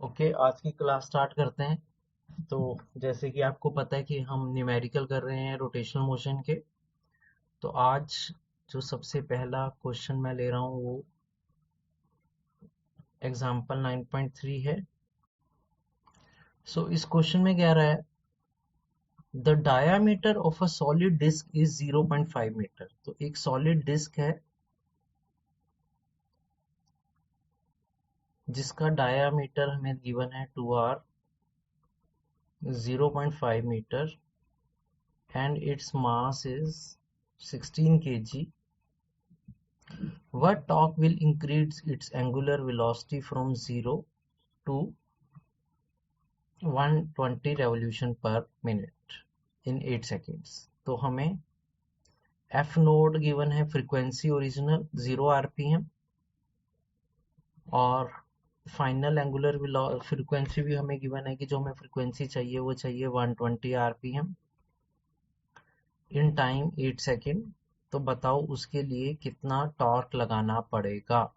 Okay, आज की class start करते हैं। तो जैसे कि आपको पता है कि हम न्यूमेरिकल कर रहे हैं रोटेशनल मोशन के। तो आज जो सबसे पहला क्वेश्चन मैं ले रहा हूँ वो एग्जाम्पल 9.3 है। सो इस क्वेश्चन में क्या रहा है, the diameter of a solid disc is 0.5 metre. तो एक सॉलिड डिस्क है जिसका डायामीटर हमें गिवन है 2r 0.5 metre and its mass is 16 kg. What torque will increase its angular velocity from 0 to 120 revolution per minute in 8 seconds? तो हमें F node given है, frequency original 0 RPM, और final angular frequency भी हमें given है कि जो हमें फ्रीक्वेंसी चाहिए वो चाहिए 120 आरपीएम इन टाइम 8 सेकेंड। तो बताओ उसके लिए कितना टॉर्क लगाना पड़ेगा।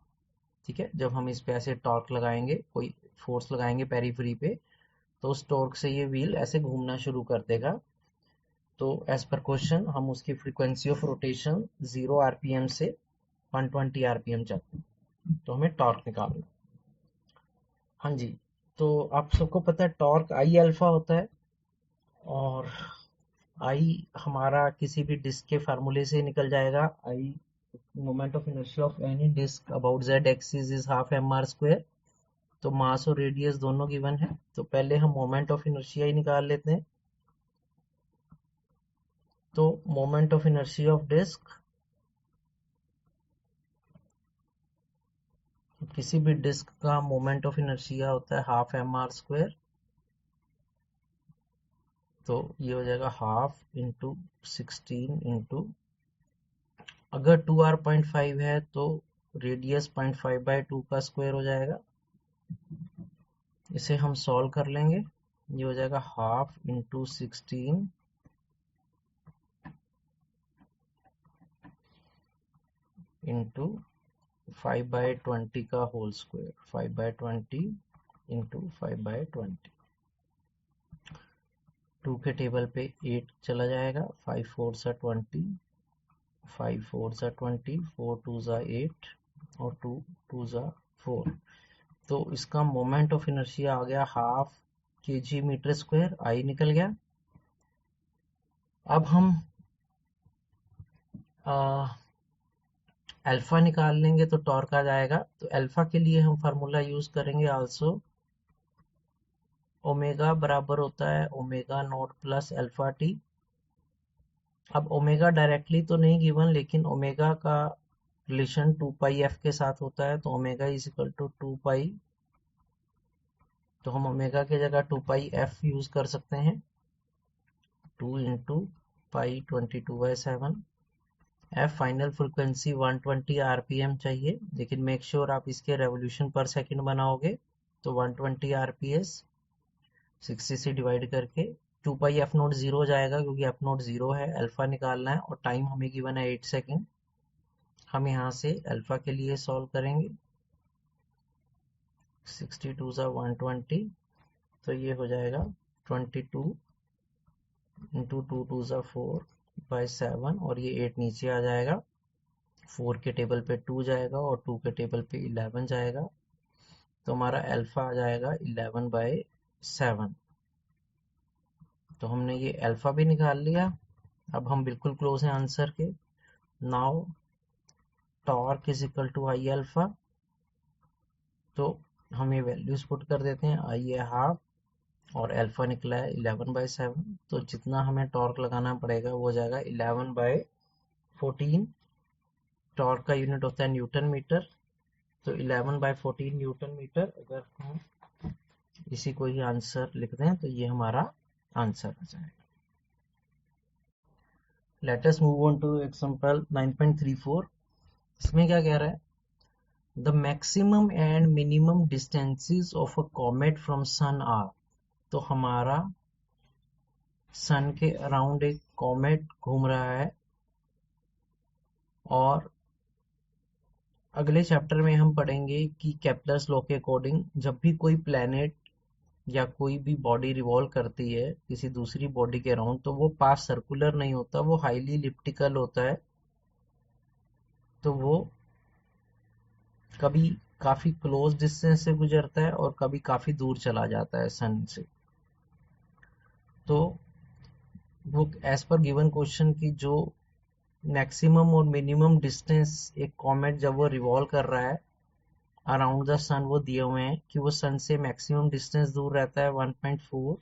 ठीक है, जब हम इस पे ऐसे टॉर्क लगाएंगे, कोई फोर्स लगाएंगे पेरीफ्री पे, तो उस टॉर्क से ये व्हील ऐसे घूमना शुरू कर देगा। तो एज पर क्वेश्चन हम उसकी फ्रीक्वेंसी ऑफ रोटेशन 0 आरपीएम से 120 आरपीएम चाहते हैं, तो हमें टॉर्क निकालना है। हाँ जी, तो आप सबको पता है टॉर्क आई अल्फा होता है, और आई हमारा किसी भी डिस्क के फार्मूले से निकल जाएगा। I moment of inertia of any disk about Z axis is half M R square. तो मास और रेडियस दोनों गिवन है, तो पहले हम मोमेंट ऑफ इनर्शिया ही निकाल लेते हैं। तो moment of inertia of disc, किसी भी डिस्क का मोमेंट ऑफ इनर्शिया होता है हाफ एम आर स्क्वायर। तो ये हो जाएगा हाफ इंटू 16 इंटू, अगर 2r 0.5 है तो रेडियस 0.5/2 का स्क्वायर हो जाएगा। इसे हम सॉल्व कर लेंगे, ये हो जाएगा हाफ इंटू 16 इंटू 5/20 का होल स्क्वायर, 5/20 इंटू 5/20। 2 के टेबल पे 8 चला जाएगा, 5 4 सा 20, 5 4 सा 20, 4 2 सा 8 और 2 2 सा 4। तो इसका मोमेंट ऑफ इनर्शिया आ गया हाफ के जी मीटर स्क्वायर, आई निकल गया। अब हम अल्फा निकाल लेंगे तो टॉर्क आ जाएगा। तो अल्फा के लिए हम फार्मूला यूज करेंगे आल्सो, ओमेगा बराबर होता है omega naught plus alpha T. अब ओमेगा डायरेक्टली तो नहीं गिवन, लेकिन ओमेगा का रिलेशन 2 पाई एफ के साथ होता है, तो ओमेगा इज इक्वल टू 2 पाई। तो हम ओमेगा की जगह 2 पाई एफ यूज कर सकते हैं, 2 into pi 22/7। F final frequency 120 RPM चाहिए, लेकिन मेक श्योर आप इसके रेवोल्यूशन पर सेकंड बनाओगे। तो 120 आरपीएस 60 से डिवाइड करके 2 पाई एफ नोट जीरो हो जाएगा, क्योंकि एफ नोट जीरो है, अल्फा निकालना है और टाइम हमें गिवन है 8 सेकेंड। हम यहाँ से अल्फा के लिए सॉल्व करेंगे, 62 सा 120, तो ये हो जाएगा 22 इंटू 2 2 सा 4/7, और ये 8 नीचे आ जाएगा, 4 के टेबल पे 2 जाएगा और 2 के टेबल पे 11 जाएगा। तो हमारा अल्फा आ जाएगा 11/7। तो हमने ये अल्फा भी निकाल लिया। अब हम बिल्कुल क्लोज हैं आंसर के। Now torque is equal to I alpha. तो हम ये वैल्यूज पुट कर देते हैं, आई है हाफ और अल्फा निकला है 11/7। तो जितना हमें टॉर्क लगाना पड़ेगा वो हो जाएगा 11/14। टॉर्क का यूनिट होता है न्यूटन मीटर, तो 11/14 न्यूटन मीटर। अगर हम इसी को ही आंसर लिख दें तो ये हमारा आंसर आ जाएगा। Let us move on to example 9.34। इसमें क्या कह रहा है, the maximum and minimum distances of a comet from sun are. तो हमारा सन के अराउंड एक कॉमेट घूम रहा है, और अगले चैप्टर में हम पढ़ेंगे कि केप्लर्स लॉ के अकॉर्डिंग जब भी कोई प्लैनेट या कोई भी बॉडी रिवॉल्व करती है किसी दूसरी बॉडी के अराउंड, तो वो पास सर्कुलर नहीं होता, वो हाईली इलिप्टिकल होता है। तो वो कभी काफी क्लोज डिस्टेंस से गुजरता है और कभी काफी दूर चला जाता है सन से। तो वो एज पर गिवन क्वेश्चन की जो मैक्सिमम और मिनिमम डिस्टेंस एक कॉमेट जब वो रिवॉल्व कर रहा है अराउंड द सन, वो दिए हुए हैं कि वो सन से मैक्सिमम डिस्टेंस दूर रहता है 1.4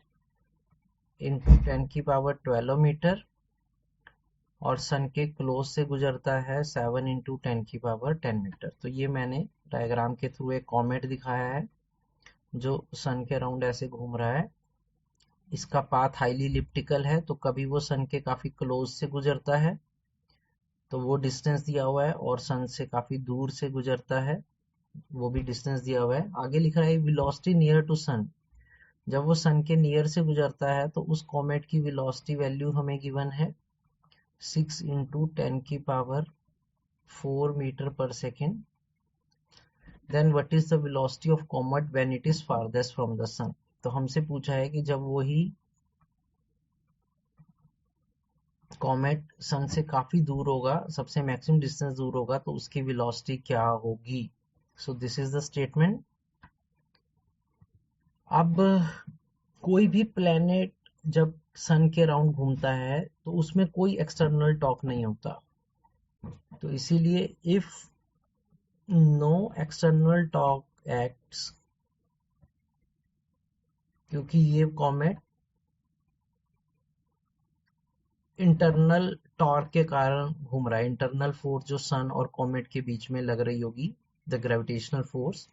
इंटू 10⁻12 मीटर, और सन के क्लोज से गुजरता है 7 इंटू 10⁻10 मीटर। तो ये मैंने डायग्राम के थ्रू एक कॉमेट दिखाया है जो सन के अराउंड ऐसे घूम रहा है। इसका पाथ हाईली इलिप्टिकल है, तो कभी वो सन के काफी क्लोज से गुजरता है तो वो डिस्टेंस दिया हुआ है, और सन से काफी दूर से गुजरता है, वो भी डिस्टेंस दिया हुआ है। आगे लिख रहा है वेलोसिटी नियर टू सन, जब वो सन के नियर से गुजरता है तो उस कॉमेट की वेलोसिटी वैल्यू हमें गिवन है 6 इंटू 10⁻4 मीटर पर second. Then what is the velocity of comet when it is farthest from the sun. तो हमसे पूछा है कि जब वही कॉमेट सन से काफी दूर होगा, सबसे मैक्सिमम डिस्टेंस दूर होगा, तो उसकी वेलोसिटी क्या होगी। So this is the statement. अब कोई भी प्लेनेट जब सन के अराउंड घूमता है तो उसमें कोई एक्सटर्नल टॉर्क नहीं होता, तो इसीलिए if no external torque acts, क्योंकि ये कॉमेट इंटरनल टॉर्क के कारण घूम रहा है, इंटरनल फोर्स जो सन और कॉमेट के बीच में लग रही होगी, द ग्रेविटेशनल फोर्स,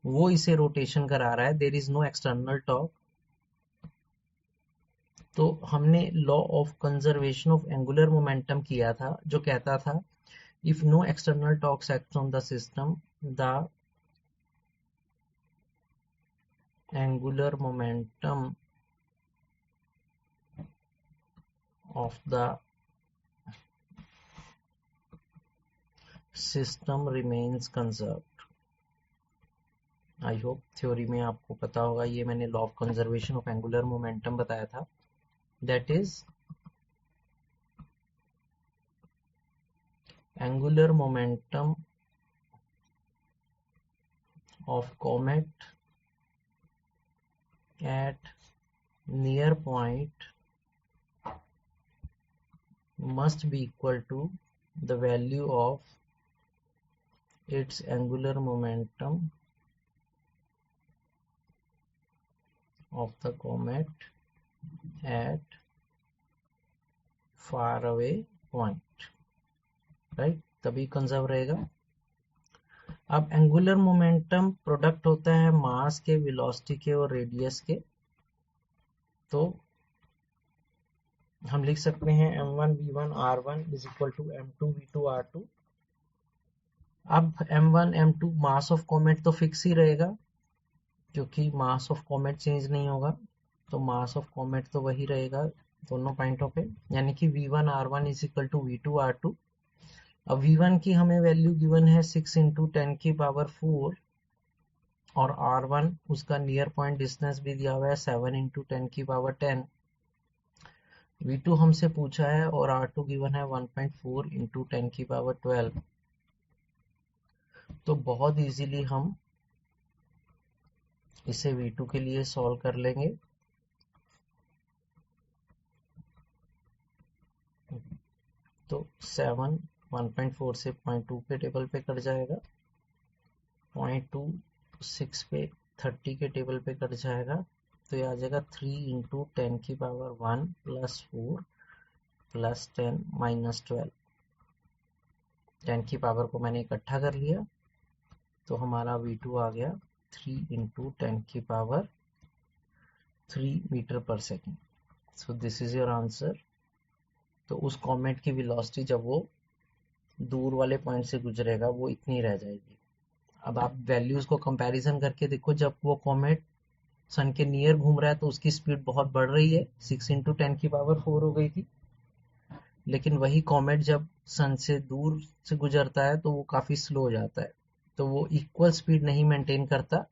वो इसे रोटेशन करा रहा है। There is no external torque. तो हमने law of conservation of angular momentum किया था, जो कहता था if no external torques act on the system, the angular momentum of the system remains conserved। I hope theory में आपको पता होगा, ये मैंने law of conservation of angular momentum बताया था। That is angular momentum of comet at near point must be equal to the value of its angular momentum of the comet at far away point, right? तभी conserve रहेगा। अब angular momentum product होता है मास के, velocity के और radius के। तो हम लिख सकते हैं m1 v1 r1 is equal to m2 v2 r2। अब m1 m2 mass of comet तो फिक्स ही रहेगा क्योंकि मास ऑफ कॉमेट चेंज नहीं होगा, तो मास ऑफ कॉमेट तो वही रहेगा दोनों पॉइंटों पे, यानी कि v1 r1 is equal to v2 r2। अब v1 की हमें वैल्यू गिवन है 6 इंटू 10⁻4 और r1 उसका नियर पॉइंट डिस्टेंस भी दिया हुआ है 7 इंटू 10⁻10। v2 हमसे पूछा है और r2 गिवन है 1.4 इंटू 10⁻12। तो बहुत इजीली हम इसे v2 के लिए सॉल्व कर लेंगे। तो 7 1.4 से 0.2 के टेबल पे कट जाएगा, 0.2 6 पे 30 के टेबल पे कट जाएगा, तो ये आ जाएगा 3 इंटू 10⁻1 प्लस 4 प्लस 10 माइनस 12। 10 की पावर को मैंने इकट्ठा कर लिया, तो हमारा v2 आ गया 3 इंटू 10⁻3 मीटर पर second. So this is your answer. तो उस कॉमेट की वेलोसिटी जब वो दूर वाले पॉइंट से गुजरेगा वो इतनी रह जाएगी। अब आप वैल्यूज को कंपैरिजन करके देखो, जब वो कॉमेट सन के नियर घूम रहा है तो उसकी स्पीड बहुत बढ़ रही है, 6 इंटू 10⁻4 हो गई थी। लेकिन वही कॉमेट जब सन से दूर से गुजरता है तो वो काफी स्लो हो जाता है, तो वो इक्वल स्पीड नहीं मेंटेन करता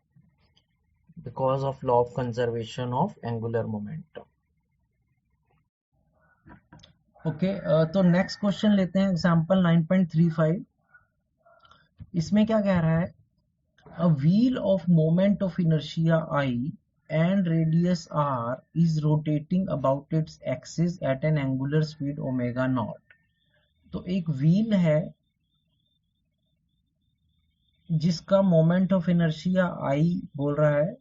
because of law of conservation of angular momentum. Okay, तो नेक्स्ट क्वेश्चन लेते हैं, एग्जांपल 9.35। इसमें क्या कह रहा है, a wheel of moment of inertia I and radius r is rotating about its axis at an angular speed omega naught। तो एक व्हील है जिसका मोमेंट ऑफ इनर्शिया I बोल रहा है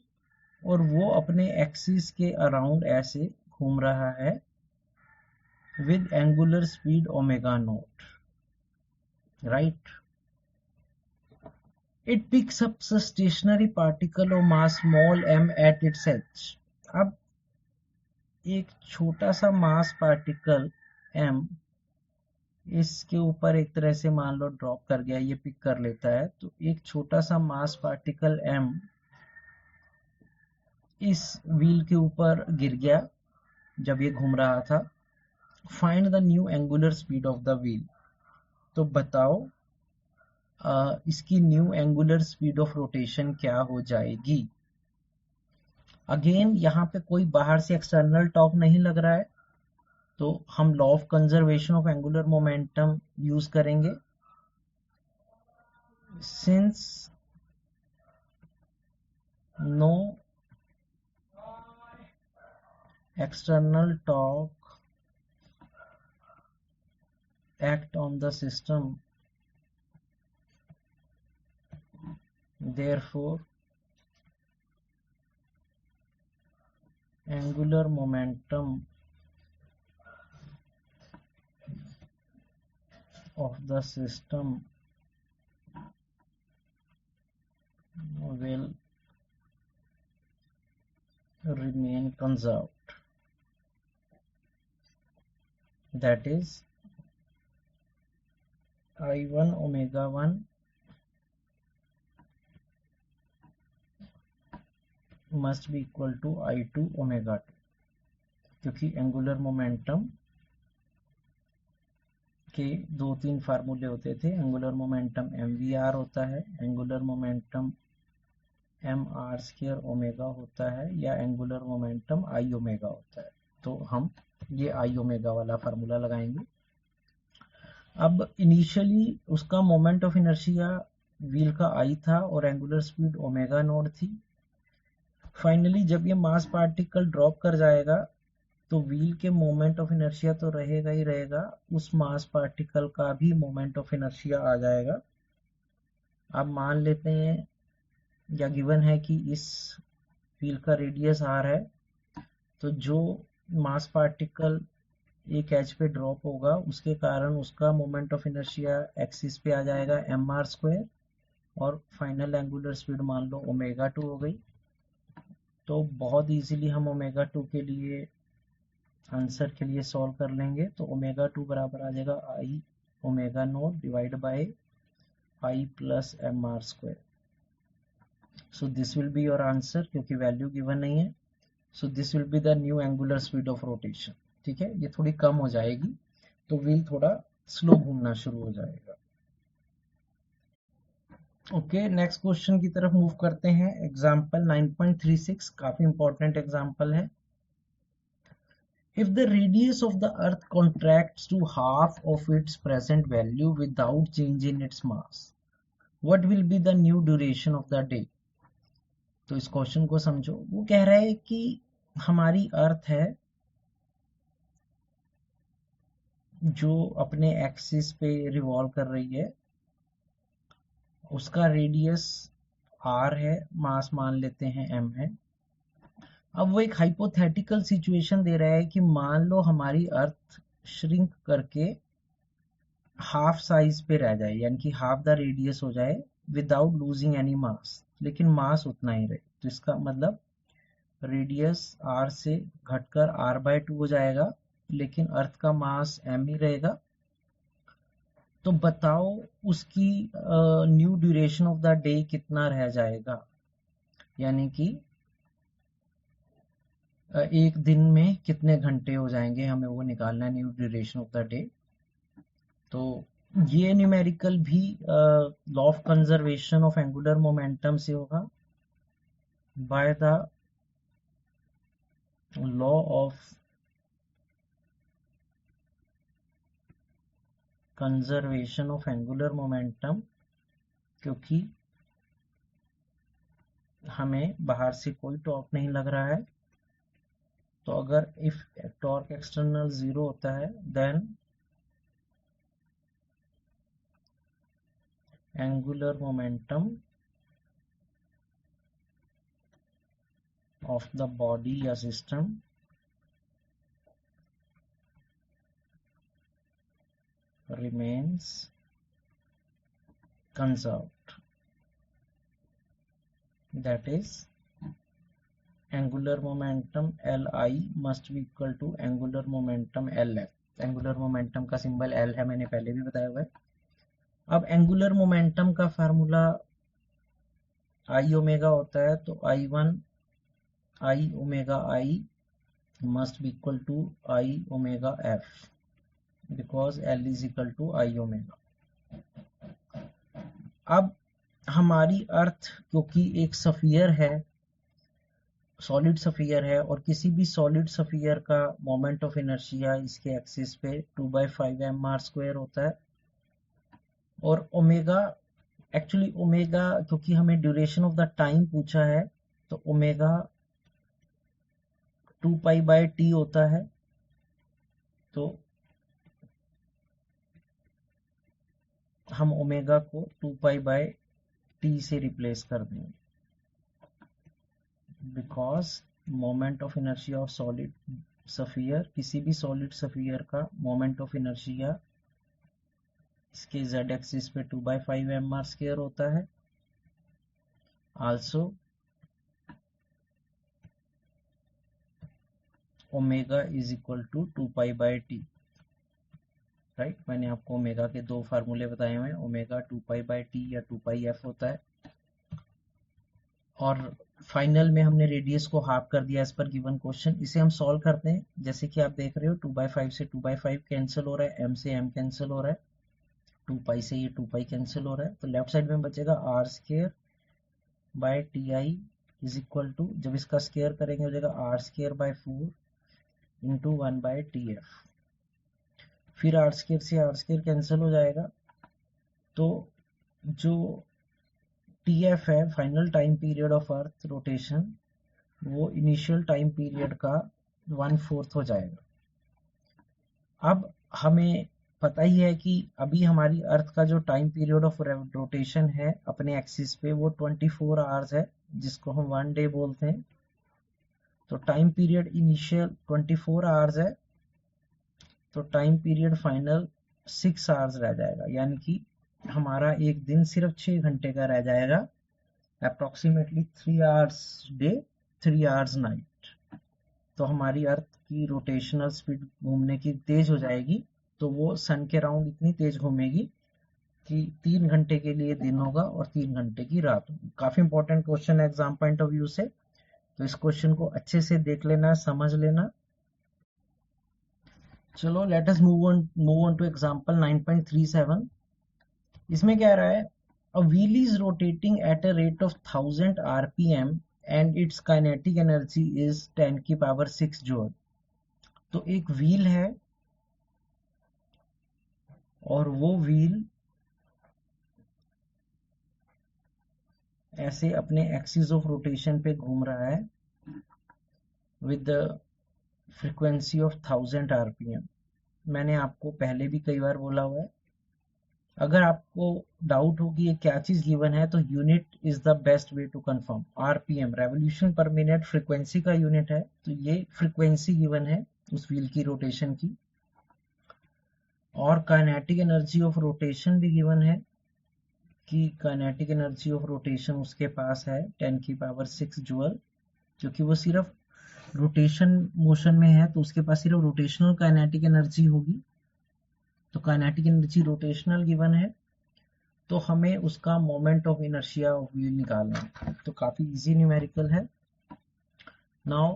और वो अपने एक्सिस के अराउंड ऐसे घूम रहा है with angular speed omega naught, right? It picks up a stationary particle of mass small m at its edge। अब एक छोटा सा मास पार्टिकल m इसके ऊपर एक तरह से मान लो ड्रॉप कर गया, ये पिक कर लेता है, तो एक छोटा सा मास पार्टिकल m इस व्हील के ऊपर गिर गया जब ये घूम रहा था। Find the new angular speed of the wheel. तो बताओ इसकी new angular speed of rotation क्या हो जाएगी। अगेन यहाँ पे कोई बाहर से एक्सटर्नल टॉर्क नहीं लग रहा है, तो हम law of conservation of angular momentum use करेंगे। Since no external torque act on the system, therefore angular momentum of the system will remain conserved, that is I1 omega 1 must be equal to I2 omega 2, क्योंकि angular momentum के दो तीन फार्मूले होते थे। Angular momentum mvr होता है, angular momentum mr square omega होता है, या एंगुलर मोमेंटम I ओमेगा होता है। तो हम ये I ओमेगा वाला फार्मूला लगाएंगे। अब इनिशियली उसका मोमेंट ऑफ इनर्शिया व्हील का I था और एंगुलर स्पीड ओमेगा नॉट थी। फाइनली जब ये मास पार्टिकल ड्रॉप कर जाएगा तो व्हील के मोमेंट ऑफ इनर्शिया तो रहेगा ही रहेगा, उस मास पार्टिकल का भी मोमेंट ऑफ इनर्शिया आ जाएगा। अब मान लेते हैं या गिवन है कि इस व्हील का रेडियस r है, तो जो मास पार्टिकल एक एज पे ड्रॉप होगा उसके कारण उसका मोमेंट ऑफ इनर्शिया एक्सिस पे आ जाएगा mr स्क्वायर, और फाइनल एंगुलर स्पीड मान लो ओमेगा 2 हो गई। तो बहुत इजीली हम ओमेगा 2 के लिए आंसर के लिए सॉल्व कर लेंगे। तो ओमेगा 2 बराबर आ जाएगा I omega naught divide by I plus mr square. So this will be your answer, क्योंकि वैल्यू गिवन नहीं है। So this will be the new angular speed of rotation. ठीक है, ये थोड़ी कम हो जाएगी तो व्हील थोड़ा स्लो घूमना शुरू हो जाएगा। ओके, नेक्स्ट क्वेश्चन की तरफ मूव करते हैं। एग्जांपल 9.36 काफी इंपॉर्टेंट एग्जांपल है। If the radius of the earth contracts to half of its present value without change in its mass, what will be the new duration of the day? तो इस question को समझो। वो कह रहा है कि हमारी अर्थ है जो अपने एक्सिस पे रिवॉल्व कर रही है, उसका रेडियस r है, मास मान लेते हैं m है। अब वो एक हाइपोथेटिकल सिचुएशन दे रहा है कि मान लो हमारी अर्थ श्रिंक करके हाफ साइज पे रह जाए, यानी कि हाफ द रेडियस हो जाए विदाउट लूजिंग एनी मास, लेकिन मास उतना ही रहे। तो इसका मतलब रेडियस r से घटकर r/2 हो जाएगा, लेकिन अर्थ का मास m ही रहेगा। तो बताओ उसकी new duration of the day कितना रह जाएगा, यानी कि एक दिन में कितने घंटे हो जाएंगे, हमें वो निकालना है, new duration of the day. तो ये न्यूमेरिकल भी law of conservation of angular momentum से होगा, by the law of conservation of angular momentum, क्योंकि हमें बाहर से कोई टॉर्क नहीं लग रहा है। तो अगर इफ टॉर्क एक्सटर्नल 0 होता है then angular momentum of the body या system remains conserved. That is, angular momentum Li must be equal to angular momentum Lf. angular momentum का सिंबल L है, मैंने पहले भी बताया हुआ है। अब एंगुलर मोमेंटम का फार्मूला I ओमेगा होता है, तो I1 I omega I must be equal to I omega F because L is equal to I omega. अब हमारी अर्थ क्योंकि एक सफियर है, सॉलिड सफियर है, और किसी भी सॉलिड सफियर का मोमेंट ऑफ इनर्शिया इसके एक्सिस पे 2/5 mr² होता है। और ओमेगा, एक्चुअली ओमेगा क्योंकि हमें ड्यूरेशन ऑफ द टाइम पूछा है, तो ओमेगा 2π/t होता है। तो हम ओमेगा को 2π/t से रिप्लेस कर देंगे, because moment of inertia of solid sphere, किसी भी सॉलिड सफियर का मोमेंट ऑफ इनर्शिया इसके z एक्सिस पे 2/5 mr² होता है। Also omega is equal to 2π/t, right. मैंने आपको ओमेगा के दो फार्मूले बताए हुए हैं, ओमेगा 2π/t या 2πf होता है, और फाइनल में हमने रेडियस को हाफ कर दिया एज पर गिवन क्वेश्चन। इसे हम सॉल्व करते हैं। जैसे कि आप देख रहे हो 2/5 से 2/5 कैंसिल हो रहा है, m से m कैंसिल हो रहा है, 2π से ये 2π कैंसिल हो रहा है, तो लेफ्ट साइड में बचेगा r² इज इक्वल टू, जब इसका स्क्वायर करेंगे हो जाएगा r² 4 × 1/tf। फिर r² से r² कैंसिल हो जाएगा, तो जो tf है final time period of earth rotation, वो इनिशियल टाइम पीरियड का 1/4 हो जाएगा। अब हमें पता ही है कि अभी हमारी अर्थ का जो टाइम पीरियड ऑफ रोटेशन है अपने एक्सिस पे वो 24 आवर्स है, जिसको हम 1 डे बोलते हैं। तो टाइम पीरियड इनिशियल 24 आवर्स है, तो टाइम पीरियड फाइनल 6 आवर्स रह जाएगा, यानी कि हमारा एक दिन सिर्फ 6 घंटे का रह जाएगा, approximately 3 hours day 3 hours night. तो हमारी अर्थ की रोटेशनल स्पीड घूमने की तेज हो जाएगी, तो वो सन के राउंड इतनी तेज घूमेगी कि 3 घंटे के लिए दिन होगा और 3 घंटे की रात होगी। काफी इंपॉर्टेंट क्वेश्चन है एग्जाम पॉइंट ऑफ व्यू से, तो इस क्वेश्चन को अच्छे से देख लेना, समझ लेना। चलो late us move on to example 9.37। इसमें क्या रहा है, a wheel is rotating at a rate of 1000 rpm and its kinetic energy is 10⁶ joule। तो एक व्हील है और वो व्हील ऐसे अपने एक्सिस ऑफ रोटेशन पे घूम रहा है with the frequency of 1000 rpm। मैंने आपको पहले भी कई बार बोला हुआ है, अगर आपको डाउट हो कि ये क्या चीज गिवन है, तो unit is the best way to confirm. RPM revolution per minute frequency का यूनिट है, तो ये फ्रीक्वेंसी गिवन है उस व्हील की रोटेशन की। और काइनेटिक एनर्जी ऑफ रोटेशन भी गिवन है कि काइनेटिक एनर्जी ऑफ रोटेशन उसके पास है 10⁶ जूल, क्योंकि वो सिर्फ रोटेशन मोशन में है, तो उसके पास सिर्फ रोटेशनल काइनेटिक एनर्जी होगी। तो काइनेटिक एनर्जी रोटेशनल गिवन है, तो हमें उसका moment of inertia of wheel निकालना है। तो काफी इजी न्यूमेरिकल है। नाउ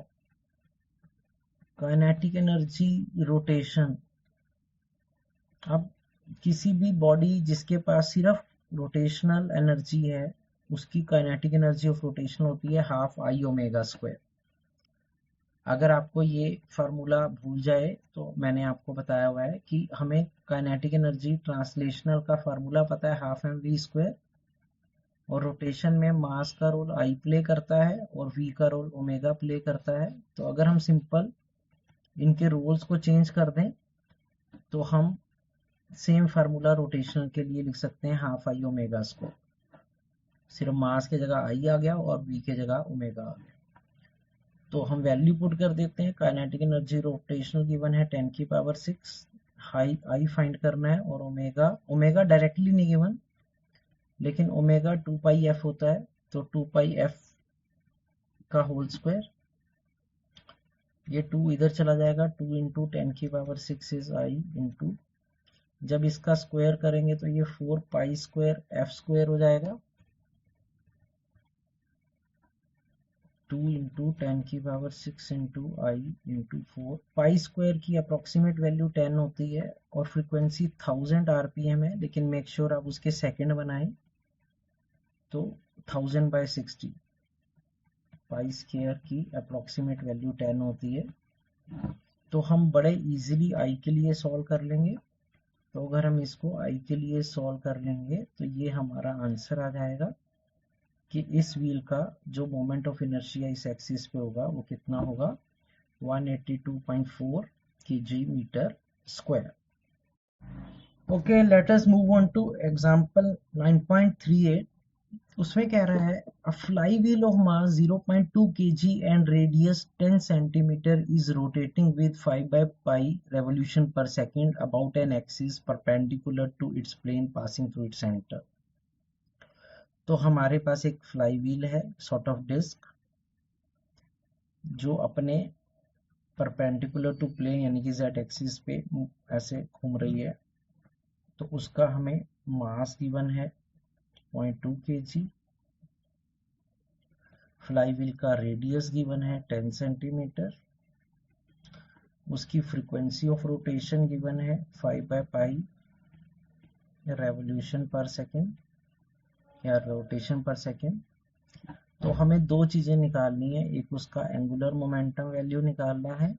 काइनेटिक एनर्जी रोटेशन, अब किसी भी बॉडी जिसके पास सिर्फ रोटेशनल एनर्जी है उसकी काइनेटिक एनर्जी ऑफ रोटेशन होती है हाफ आई ओमेगा स्क्वायर। अगर आपको ये फार्मूला भूल जाए तो मैंने आपको बताया हुआ है कि हमें काइनेटिक एनर्जी ट्रांसलेशनल का फार्मूला पता है हाफ एम वी स्क्वायर, और रोटेशन में मास का रोल आई प्ले करता है और वी का रोल ओमेगा प्ले करता है। तो अगर हम सिंपल इनके रोल्स को चेंज कर दें तो हम सेम फार्मूला रोटेशनल के लिए लिख सकते हैं हाफ आई ओमेगा स्क्वायर, सिर्फ मास की जगह आई आ गया और वी की जगह ओमेगा आ गया। तो हम वैल्यू पुट कर देते हैं। काइनेटिक एनर्जी रोटेशनल गिवन है 10 की पावर 6, हाई आई फाइंड करना है, और ओमेगा डायरेक्टली नहीं गिवन, लेकिन ओमेगा 2 पाई एफ होता है, तो 2 पाई एफ का होल स्क्वायर, ये 2 इधर चला जाएगा, 2 इंटू 10 की पावर 6 इज आई इंटू, जब इसका स्क्वायर करेंगे तो ये 4 पाई स्क्वायर एफ स्क्वायर हो जाएगा, 2 इंटू 10 की पावर 6 इंटू आई इंटू 4। पाई स्क्वायर की अप्रोक्सीमेट वैल्यू 10 होती है और फ्रीक्वेंसी 1000 आरपीएम है, लेकिन मेक श्योर आप उसके सेकंड बनाएं, तो 1000 बाय 60, पाई स्क्वायर की अप्रोक्सीमेट वैल्यू 10 होती है। तो हम बड़े इजीली आई के लिए सॉल्व कर लेंगे। तो अगर हम इसको आई के लिए सॉल्व कर लेंगे तो ये हमारा आंसर आ जाएगा कि इस व्हील का जो मोमेंट ऑफ इनर्शिया इस एक्सिस पे होगा वो कितना होगा, 182.4 kg metre square. Okay, let us move on to example 9.38। उसमें कह रहा है a flywheel of mass 0.2 kg and radius 10 centimetre is rotating with 5/pi revolution per second about an axis perpendicular to its plane passing through its center। तो हमारे पास एक fly wheel है sort of disc जो अपने perpendicular to plane यानी कि Z axis पे ऐसे घूम रही है। तो उसका हमें मास गिवन है 0.2 kg, फ्लाई व्हील का रेडियस गिवन है 10 सेंटीमीटर, उसकी फ्रीक्वेंसी ऑफ रोटेशन गिवन है 5/pi रेवोल्यूशन पर सेकेंड या रोटेशन पर सेकेंड। तो हमें दो चीजें निकालनी है, एक उसका एंगुलर मोमेंटम वैल्यू निकालना है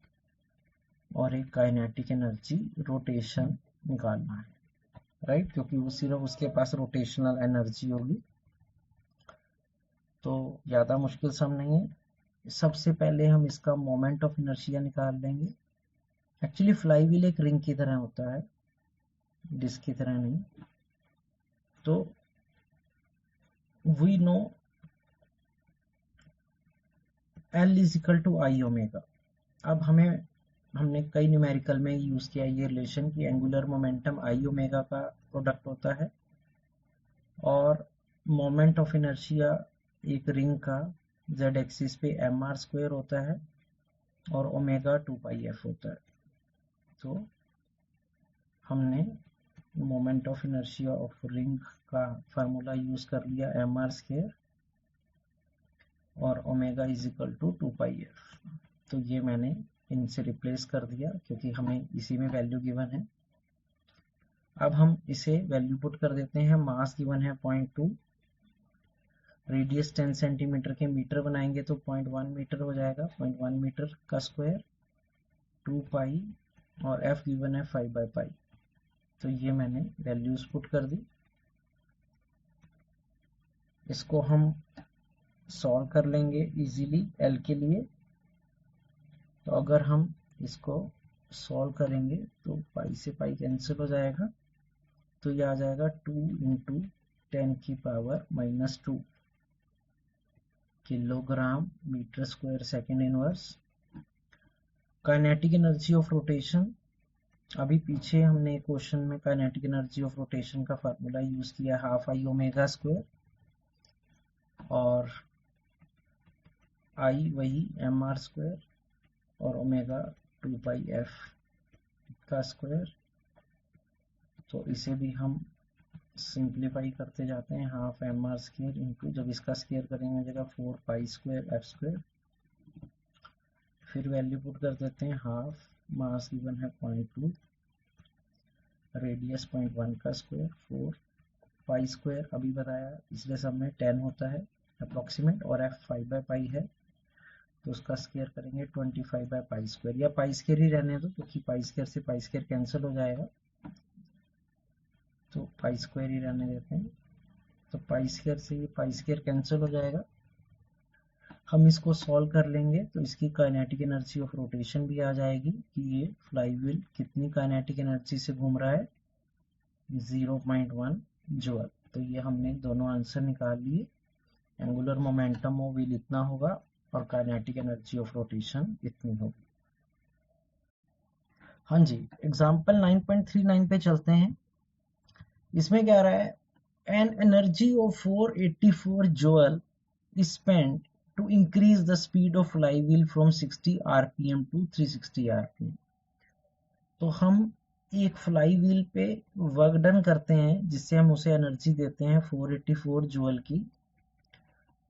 और एक काइनेटिक एनर्जी रोटेशन निकालना है, राइट, क्योंकि वो सिर्फ उसके पास रोटेशनल एनर्जी होगी। तो ज़्यादा मुश्किल सम नहीं है। सबसे पहले हम इसका मोमेंट ऑफ इनर्शिया निकाल लेंगे। एक्चुअली फ्लाई व्हील एक रिंग की तरह होता है, डिस्क की तरह नहीं। तो we know L is equal to I omega. अब हमने कई न्यूमेरिकल में यूज किया ये रिलेशन कि एंगुलर मोमेंटम आई ओमेगा का प्रोडक्ट होता है और मोमेंट ऑफ इनर्शिया एक रिंग का जेड एक्सिस पे एम आर स्क्वायर होता है और ओमेगा 2 पाई एफ होता है। तो हमने moment of inertia of ring का फार्मूला यूज कर लिया एम आर स्क्वायर और omega is equal to 2 pi F. तो ये मैंने इनसे रिप्लेस कर दिया क्योंकि हमें इसी में वैल्यू गिवन है। अब हम इसे वैल्यू पुट कर देते हैं। मास गिवन है 0.2, रेडियस 10 सेंटीमीटर के मीटर बनाएंगे तो 0.1 मीटर हो जाएगा, 0.1 मीटर का स्क्वायर 2 पाई और एफ गिवन है 5/pi। तो ये मैंने वैल्यूज पुट कर दी। इसको हम सॉल्व कर लेंगे इजीली एल के लिए। तो अगर हम इसको सॉल्व करेंगे तो पाई से पाई कैंसिल हो जाएगा, तो ये आ जाएगा 2 इंटू 10 की power -2 kilogram metre square second inverse. Kinetic energy of rotation, अभी पीछे हमने क्वेश्चन में काइनेटिक एनर्जी ऑफ रोटेशन का फार्मूला यूज किया हाफ आई ओमेगा स्क्वायर और आई वही एम आर स्क्वायर और ओमेगा 2 पाई एफ का स्क्वायर। तो इसे भी हम सिंप्लीफाई करते जाते हैं, half M R square into, जब इसका स्क्वायर करेंगे जगह 4 पाई स्क्वायर एफ स्क्वायर। फिर वैल्यू पुट कर देते हैं, हाफ मास गिवन है 0.2, रेडियस 0.1 का स्क्वायर 4 पाई स्क्वायर अभी बताया, पिछले सब में 10 होता है अप्रोक्सीमेट, और एफ 5/पाई है तो उसका स्क्वायर करेंगे 25/पाई स्क्वायर, या पाई स्क्वायर ही रहने दो क्योंकि पाई स्क्वायर से पाई स्क्वायर कैंसिल हो जाएगा, तो पाई स्क्वायर ही रहने देते हैं। तो पाई स्क्वायर से ये पाई स्क्वायर कैंसिल हो जाएगा। हम इसको सॉल्व कर लेंगे तो इसकी काइनेटिक एनर्जी ऑफ रोटेशन भी आ जाएगी कि ये फ्लाईव्हील कितनी काइनेटिक एनर्जी से घूम रहा है, 0.1 जूल। तो ये हमने दोनों आंसर निकाल लिए। एंगुलर मोमेंटम ऑफ व्हील इतना होगा और काइनेटिक एनर्जी ऑफ रोटेशन इतनी होगी। हाँ जी, एग्जाम्पल 9.39 पे चलते हैं। इसमें क्या रहा है, an energy of 484 joule is spent to increase the speed of flywheel from 60 rpm to 360 rpm। तो हम एक फ्लाई व्हील पे वर्क डन करते हैं जिससे हम उसे एनर्जी देते हैं 484 जूल की,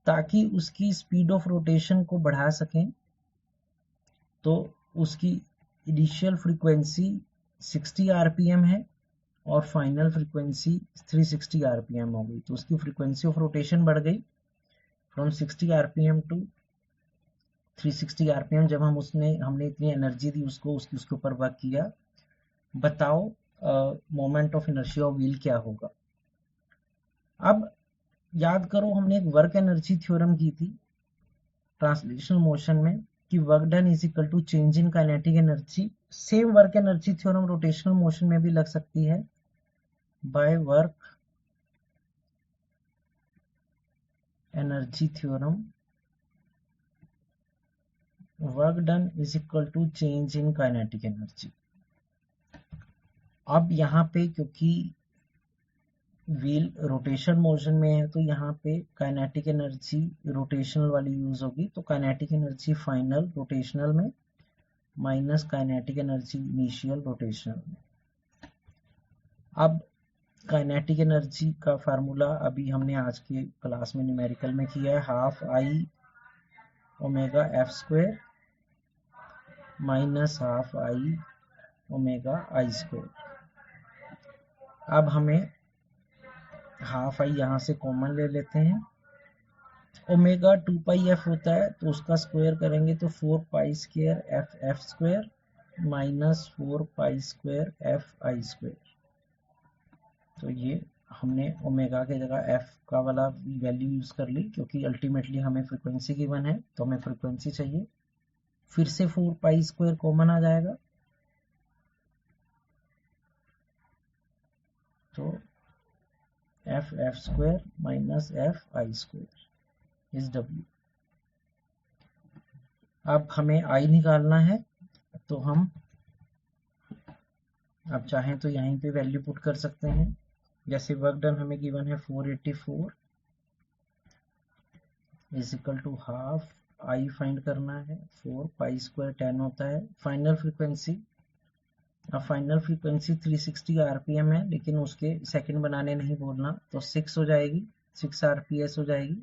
ताकि उसकी स्पीड ऑफ रोटेशन को बढ़ा सकें। तो उसकी इनिशियल फ्रीक्वेंसी 60 आरपीएम है और फाइनल फ्रीक्वेंसी 360 आरपीएम हो गई, तो उसकी फ्रीक्वेंसी ऑफ रोटेशन बढ़ गई फ्रॉम 60 आरपीएम टू 360 आरपीएम। जब हमने इतनी एनर्जी दी उसको, उसके ऊपर वर्क किया। बताओ moment of inertia of wheel क्या होगा। अब याद करो, हमने एक वर्क एनर्जी थ्योरम की थी ट्रांसलेशनल मोशन में कि work done is equal to change in kinetic energy. Same work energy theorem rotational motion में भी लग सकती है, by work energy theorem work done is equal to change in kinetic energy. अब यहाँ पे क्योंकि व्हील रोटेशन मोशन में है तो यहाँ पे काइनेटिक एनर्जी रोटेशनल वाली यूज होगी, तो काइनेटिक एनर्जी फाइनल रोटेशनल में minus kinetic energy initial rotational में। अब काइनेटिक एनर्जी का फार्मूला अभी हमने आज के क्लास में न्यूमेरिकल में किया है, half I omega F square minus half I omega I square. अब हमें हाफ आई यहाँ से कॉमन ले लेते हैं, ओमेगा 2 पाई एफ होता है तो उसका स्क्वायर करेंगे तो 4 pi square F F square minus 4 pi square F I square. तो ये हमने ओमेगा के जगह एफ का वाला वैल्यू यूज कर ली क्योंकि अल्टीमेटली हमें फ्रीक्वेंसी गिवन है तो हमें फ्रीक्वेंसी चाहिए। फिर से 4 पाई स्क्वायर कॉमन आ जाएगा, तो F F square minus F I square is W. अब हमें आई निकालना है तो हम अब चाहें तो यहीं पे वैल्यू पुट कर सकते हैं। जैसे वर्क डन हमें गिवन है 484 is equal to half I find करना है, 4 पाई स्क्वायर 10 होता है। फाइनल फ्रीक्वेंसी, अब फाइनल फ्रीक्वेंसी 360 आरपीएम है लेकिन उसके सेकंड बनाने नहीं बोलना, तो 6 हो जाएगी, 6 आरपीएस हो जाएगी,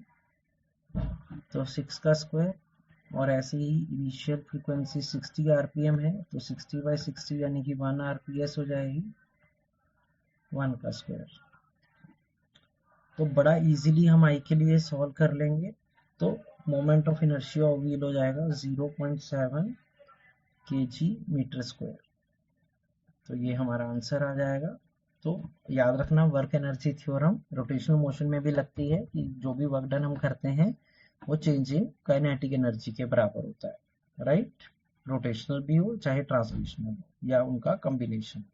तो 6 का स्क्वायर। और ऐसे ही इनिशियल फ्रीक्वेंसी 60 आरपीएम है तो 60/60 यानी कि 1 आरपीएस हो जाएगी, 1 का स्क्वायर। तो बड़ा इजीली हम आई के लिए सॉल्व कर लेंगे। तो moment of inertia of wheel हो जाएगा 0.7 kg मीटर स्क्वायर। तो ये हमारा आंसर आ जाएगा। तो याद रखना, work energy theorem rotational motion में भी लगती है कि जो भी वर्क डन हम करते हैं वो चेंज इन काइनेटिक एनर्जी के बराबर होता है, राइट। रोटेशनल भी हो चाहे ट्रांसलेशनल हो या उनका combination.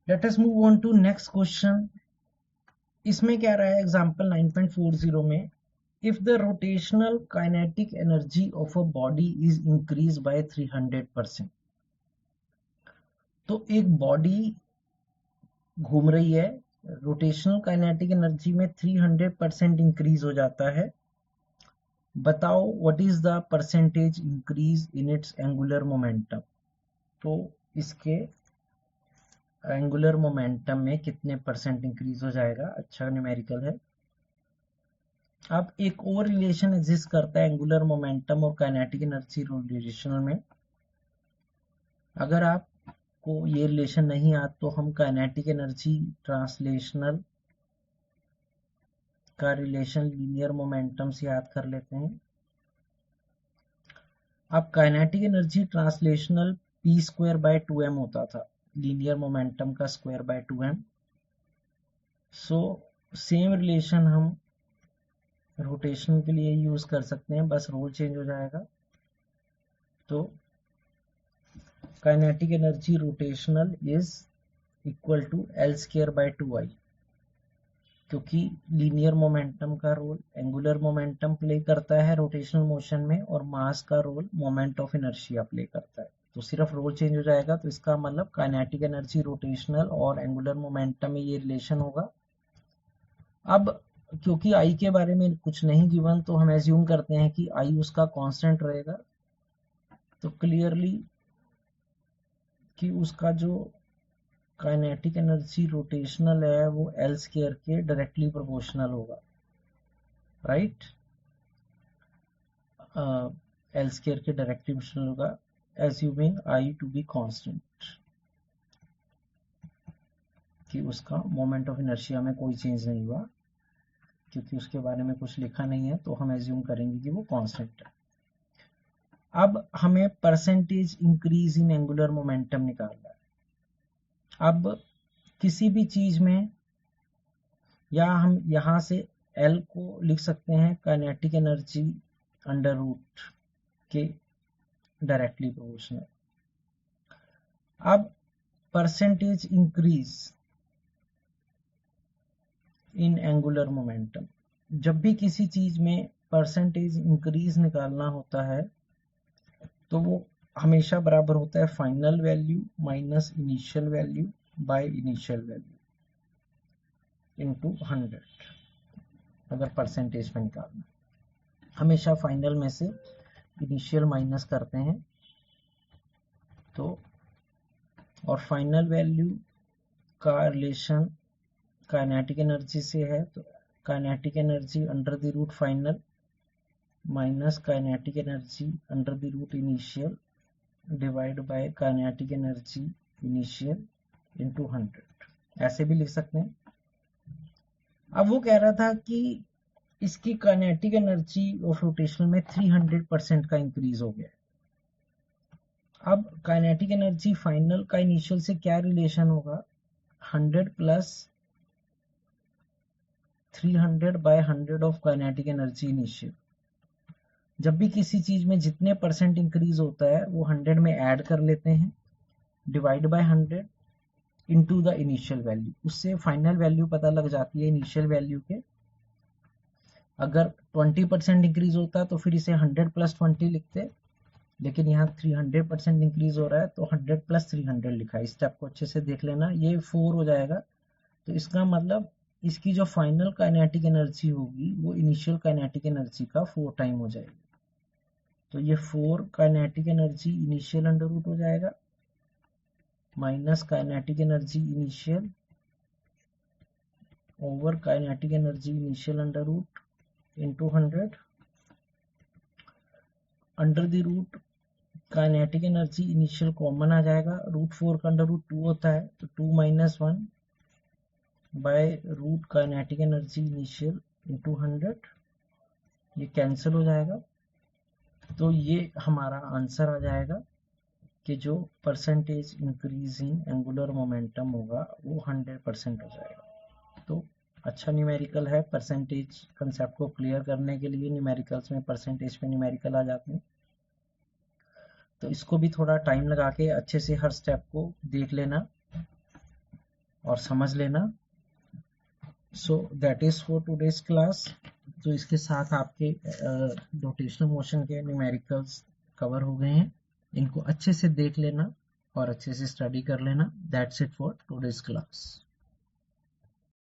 Let us move on to next question. इसमें क्या रहा है एग्जांपल 9.40 में, if the rotational kinetic energy of a body is increased by 300%। तो एक बॉडी घूम रही है, रोटेशनल काइनेटिक एनर्जी में 300% इंक्रीज हो जाता है। बताओ what is the percentage increase in its angular momentum. तो इसके एंगुलर मोमेंटम में कितने परसेंट इंक्रीज हो जाएगा, अच्छा न्यूमेरिकल है। अब एक और रिलेशन एग्जिस्ट करता है एंगुलर मोमेंटम और काइनेटिक एनर्जी रिलेशन में। अगर आप को ये रिलेशन नहीं याद तो हम काइनेटिक एनर्जी ट्रांसलेशनल का रिलेशन लीनियर मोमेंटम से याद कर लेते हैं। अब काइनेटिक एनर्जी ट्रांसलेशनल p²/2m होता था, लीनियर मोमेंटम का square by 2m। So same relation हम रोटेशन के लिए यूज कर सकते हैं, बस रोल चेंज हो जाएगा। तो kinetic energy rotational is equal to L²/2I, क्योंकि लीनियर मोमेंटम का रोल एंगुलर मोमेंटम प्ले करता है रोटेशनल मोशन में, और मास का role moment of inertia play करता है। तो सिर्फ रोल चेंज हो जाएगा, तो इसका मतलब काइनेटिक एनर्जी रोटेशनल और एंगुलर मोमेंटम में ये रिलेशन होगा। अब क्योंकि आई के बारे में कुछ नहीं गिवन, तो हम एज्यूम करते हैं कि आई उसका कांस्टेंट रहेगा। तो क्लियरली कि उसका जो काइनेटिक एनर्जी रोटेशनल है वो L² के डायरेक्टली प्रोपोर्शनल होगा, राइट। L² के डायरेक्टली प्रोपोर्शनल होगा, assuming I to be constant, कि उसका मोमेंट ऑफ इनर्शिया में कोई चेंज नहीं हुआ, क्योंकि उसके बारे में कुछ लिखा नहीं है, तो हम एज्यूम करेंगे कि वो कांस्टेंट है। अब हमें percentage increase in angular momentum निकालना है। अब किसी भी चीज में, या हम यहां से L को लिख सकते हैं काइनेटिक एनर्जी अंडर रूट के डायरेक्टली प्रोपोर्शनल। अब percentage increase in angular momentum, जब भी किसी चीज में परसेंटेज इंक्रीज निकालना होता है तो वो हमेशा बराबर होता है final value minus initial value by initial value into 100। अगर परसेंटेज में निकालना, हमेशा फाइनल में से इनिशियल माइनस करते हैं, तो और फाइनल वैल्यू का रिलेशन काइनेटिक एनर्जी से है, तो kinetic energy under the root final minus kinetic energy under the root initial divide by kinetic energy initial into 100, ऐसे भी लिख सकते हैं। अब वो कह रहा था कि इसकी काइनेटिक एनर्जी ऑफ रोटेशन में 300% का इंक्रीज हो गया। अब काइनेटिक एनर्जी फाइनल का इनिशियल से क्या रिलेशन होगा, 100 plus 300 by 100 of kinetic energy initial. जब भी किसी चीज में जितने परसेंट इंक्रीज होता है वो 100 में ऐड कर लेते हैं, divide by 100 into the initial value. उससे फाइनल वैल्यू पता लग जाती है इनिशियल वैल्यू के। अगर 20% इंक्रीज होता तो फिर इसे 100 प्लस 20 लिखते, लेकिन यहाँ 300% इंक्रीज हो रहा है तो 100 प्लस 300 लिखा है। इस स्टेप को अच्छे से देख लेना, ये 4 हो जाएगा। तो इसका मतलब इसकी जो फाइनल काइनेटिक एनर्जी होगी वो इनिशियल काइनेटिक एनर्जी का 4 टाइम हो जाएगी। तो ये 4 kinetic energy initial under root हो जाएगा minus kinetic energy initial over kinetic energy initial under root into 100 under the root kinetic energy initial common आ जाएगा, रूट 4 का अंडर रूट 2 होता है, तो 2 minus 1 by root kinetic energy initial into 100, ये cancel हो जाएगा। तो ये हमारा आंसर आ जाएगा कि जो percentage increase in angular momentum होगा वो 100% हो जाएगा। तो अच्छा न्यूमेरिकल है। परसेंटेज कंसेप्ट को क्लियर करने के लिए न्यूमेरिकल्स में परसेंटेज पे न्यूमेरिकल आ जाते हैं, तो इसको भी थोड़ा टाइम लगा के अच्छे से हर स्टेप को देख लेना और समझ लेना। So that is for today's class. तो इसके साथ आपके रोटेशनल मोशन के न्यूमेरिकल्स कवर हो गए हैं। इनको अच्छे से देख लेना और अच्छे से स्टडी कर लेना। That's it for today's class.